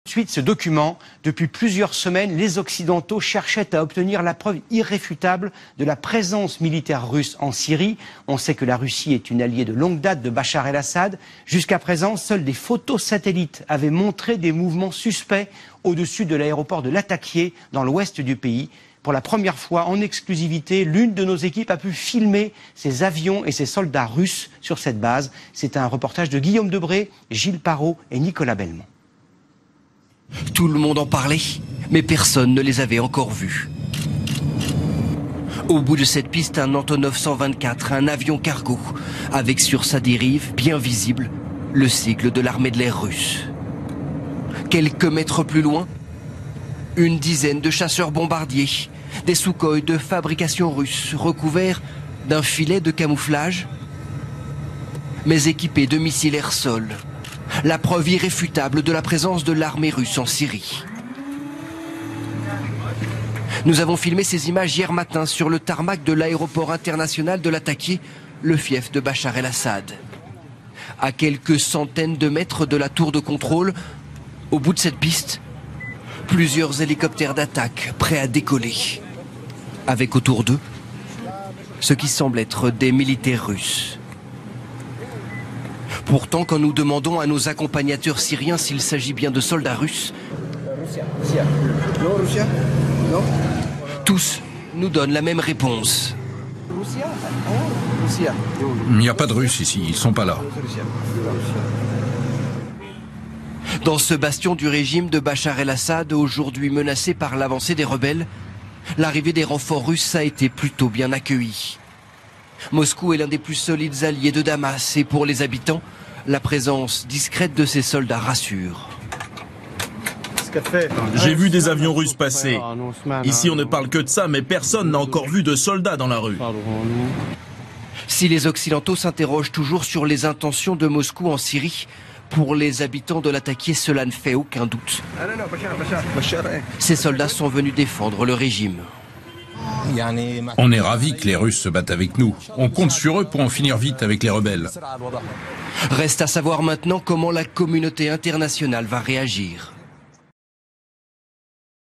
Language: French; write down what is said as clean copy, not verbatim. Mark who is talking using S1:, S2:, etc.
S1: Suite ce document, depuis plusieurs semaines, les Occidentaux cherchaient à obtenir la preuve irréfutable de la présence militaire russe en Syrie. On sait que la Russie est une alliée de longue date de Bachar el-Assad. Jusqu'à présent, seules des photos satellites avaient montré des mouvements suspects au-dessus de l'aéroport de Latakia, dans l'ouest du pays. Pour la première fois, en exclusivité, l'une de nos équipes a pu filmer ces avions et ces soldats russes sur cette base. C'est un reportage de Guillaume Debré, Gilles Parot et Nicolas Belmont.
S2: Tout le monde en parlait, mais personne ne les avait encore vus. Au bout de cette piste, un Antonov 124, un avion cargo, avec sur sa dérive, bien visible, le sigle de l'armée de l'air russe. Quelques mètres plus loin, une dizaine de chasseurs bombardiers, des Sukhoi de fabrication russe, recouverts d'un filet de camouflage, mais équipés de missiles air-sol. La preuve irréfutable de la présence de l'armée russe en Syrie. Nous avons filmé ces images hier matin sur le tarmac de l'aéroport international de Latakia, le fief de Bachar el-Assad. À quelques centaines de mètres de la tour de contrôle, au bout de cette piste, plusieurs hélicoptères d'attaque prêts à décoller. Avec autour d'eux, ce qui semble être des militaires russes. Pourtant, quand nous demandons à nos accompagnateurs syriens s'il s'agit bien de soldats russes, tous nous donnent la même réponse.
S3: Il n'y a pas de Russes ici, ils sont pas là.
S2: Dans ce bastion du régime de Bachar el-Assad, aujourd'hui menacé par l'avancée des rebelles, l'arrivée des renforts russes a été plutôt bien accueillie. Moscou est l'un des plus solides alliés de Damas et pour les habitants, la présence discrète de ces soldats rassure.
S4: J'ai vu des avions russes passer. Ici on ne parle que de ça, mais personne n'a encore vu de soldats dans la rue.
S2: Si les Occidentaux s'interrogent toujours sur les intentions de Moscou en Syrie, pour les habitants de Latakia, cela ne fait aucun doute. Ces soldats sont venus défendre le régime.
S3: On est ravis que les Russes se battent avec nous. On compte sur eux pour en finir vite avec les rebelles.
S2: Reste à savoir maintenant comment la communauté internationale va réagir.